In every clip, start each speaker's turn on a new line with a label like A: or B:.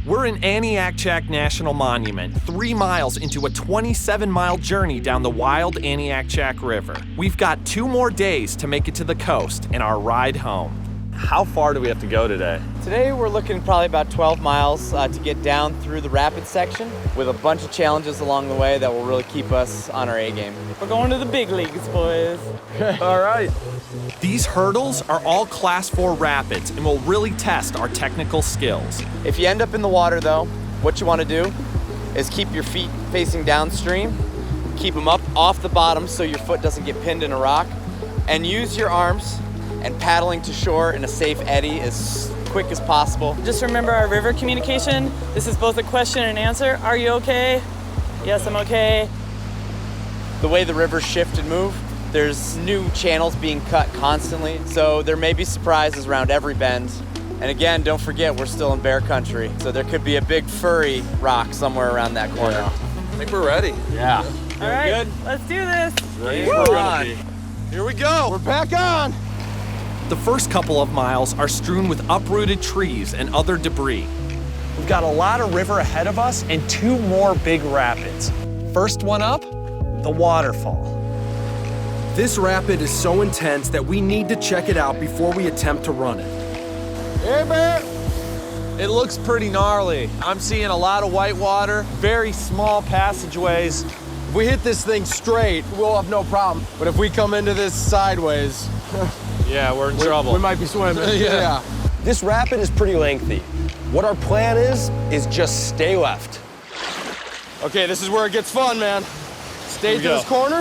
A: We're in Aniakchak National Monument, 3 miles into a 27-mile journey down the wild Aniakchak River. We've got 2 more days to make it to the coast and our ride home. How far do we have to go today?
B: Today we're looking probably about 12 miles to get down through the rapid section with a bunch of challenges along the way that will really keep us on our A game.
C: We're going to the big leagues, boys.
A: All right. These hurdles are all Class 4 rapids and will really test our technical skills.
B: If you end up in the water though, what you want to do is keep your feet facing downstream, keep them up off the bottom so your foot doesn't get pinned in a rock, and use your arms and paddling to shore in a safe eddy as quick as possible.
C: Just remember our river communication. This is both a question and answer. Are you okay? Yes, I'm okay.
B: The way the rivers shift and move, there's new channels being cut constantly, so there may be surprises around every bend. And again, don't forget, we're still in bear country, so there could be a big furry rock somewhere around that corner.
D: Yeah. I think we're ready.
B: Yeah.
C: All right,
B: good?
C: Let's do this.
D: Ready?
B: We're on.
D: Here we go.
B: We're back on.
A: The first couple of miles are strewn with uprooted trees and other debris. We've got a lot of river ahead of us and 2 more big rapids. First one up, the Waterfall.
E: This rapid is so intense that we need to check it out before we attempt to run it.
D: Hey, man. It looks pretty gnarly. I'm seeing a lot of white water, very small passageways. If we hit this thing straight, we'll have no problem. But if we come into this sideways, yeah, we're in trouble. We might be swimming. Yeah.
E: This rapid is pretty lengthy. What our plan is just stay left.
D: Okay, this is where it gets fun, man. Stay to this corner.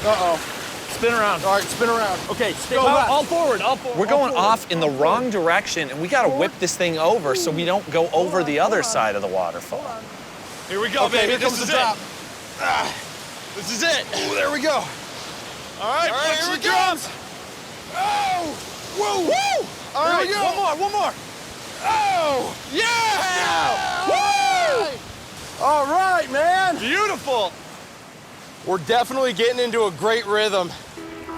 D: Uh-oh. Spin around. All right, spin around. Okay, stay left.
A: All forward, all forward. We're going off in the wrong direction, and we gotta whip this thing over so we don't go over the other side of the waterfall.
D: Here we go,
E: Okay,
D: baby.
E: here
D: This
E: comes
D: is
E: the
D: it.
E: top.
D: This is it. Ooh, there we go. All right, here we go. Oh! Whoa! Woo! All right,
E: we go.
D: One more. Oh! Yeah! Woo!
E: All right, man.
D: Beautiful. We're definitely getting into a great rhythm.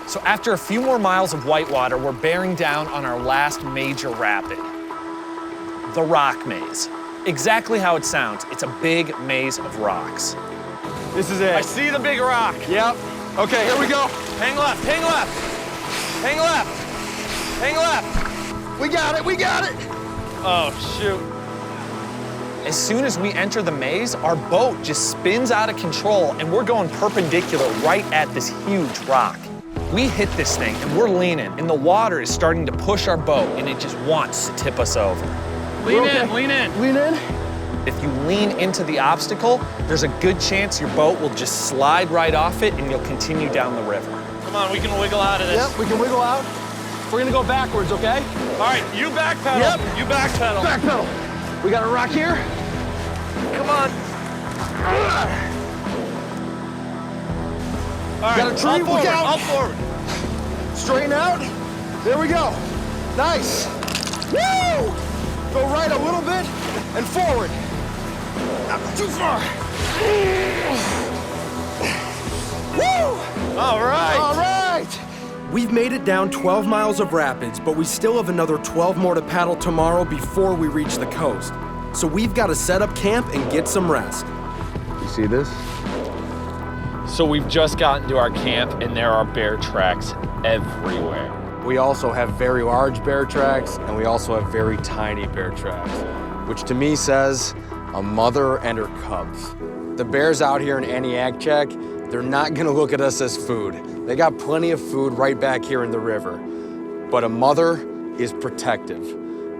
A: So after a few more miles of whitewater, we're bearing down on our last major rapid, the Rock Maze. Exactly how it sounds. It's a big maze of rocks.
D: This is it. I see the big rock. Yep. Okay, here we go. Hang left, hang left. Hang left. Hang left. We got it. Oh, shoot.
A: As soon as we enter the maze, our boat just spins out of control and we're going perpendicular right at this huge rock. We hit this thing and we're leaning and the water is starting to push our boat and it just wants to tip us over.
C: Lean in, lean in.
E: Lean in.
A: If you lean into the obstacle, there's a good chance your boat will just slide right off it and you'll continue down the river.
C: Come on, we can wiggle out of this.
E: Yep, we can wiggle out. We're gonna go backwards, okay?
D: All right, you back pedal.
E: Yep.
D: You back pedal.
E: Back pedal. We got a rock here.
D: Come on. All right,
E: Got a tree,
D: all forward,
E: look out.
D: all forward.
E: Straighten out. There we go. Nice. Woo! Go right a little bit and forward. Not too far. Woo!
D: All right.
E: All right. We've made it down 12 miles of rapids, but we still have another 12 more to paddle tomorrow before we reach the coast. So we've got to set up camp and get some rest.
D: You see this? So we've just gotten to our camp and there are bear tracks everywhere. We also have very large bear tracks and we also have very tiny bear tracks, which to me says a mother and her cubs. The bears out here in Aniakchak, they're not gonna look at us as food. They got plenty of food right back here in the river. But a mother is protective,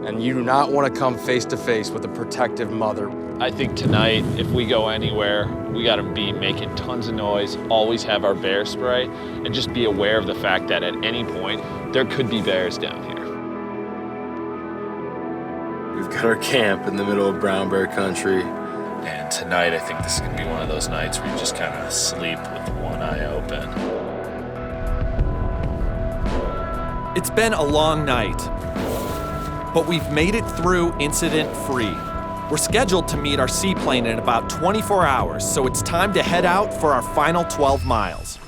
D: and you do not want to come face to face with a protective mother. I think tonight, if we go anywhere, we gotta be making tons of noise, always have our bear spray, and just be aware of the fact that at any point, there could be bears down here.
F: We've got our camp in the middle of brown bear country, and tonight I think this is gonna be one of those nights where you just kind of sleep with one eye open.
A: It's been a long night, but we've made it through incident-free. We're scheduled to meet our seaplane in about 24 hours, so it's time to head out for our final 12 miles.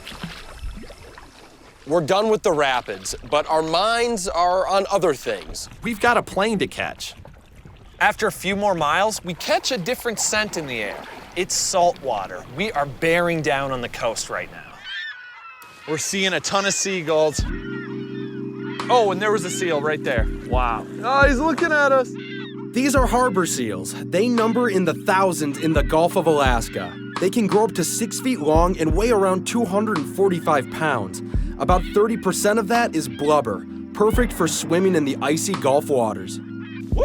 E: We're done with the rapids, but our minds are on other things.
A: We've got a plane to catch. After a few more miles, we catch a different scent in the air. It's salt water. We are bearing down on the coast right now. We're seeing a ton of seagulls. Oh, and there was a seal right there. Wow. Oh, he's looking at us.
E: These are harbor seals. They number in the thousands in the Gulf of Alaska. They can grow up to 6 feet long and weigh around 245 pounds. About 30% of that is blubber, perfect for swimming in the icy Gulf waters.
A: Woo!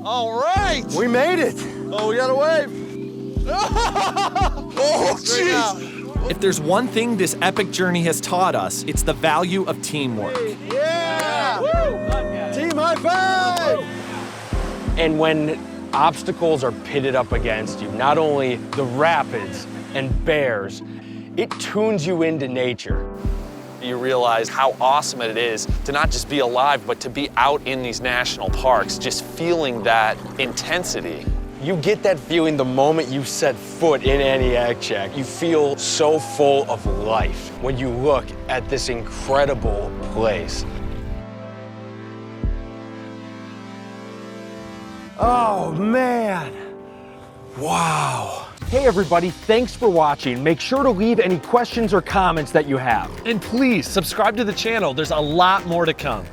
A: All right.
E: We made it!
A: Oh, we got a wave. Oh, jeez. If there's one thing this epic journey has taught us, it's the value of teamwork.
E: Yeah! Team high five!
G: And when obstacles are pitted up against you, not only the rapids and bears, it tunes you into nature.
A: You realize how awesome it is to not just be alive, but to be out in these national parks, just feeling that intensity.
G: You get that feeling the moment you set foot in Aniakchak. You feel so full of life when you look at this incredible place.
E: Oh, man. Wow.
G: Hey everybody, thanks for watching. Make sure to leave any questions or comments that you have.
A: And please subscribe to the channel. There's a lot more to come.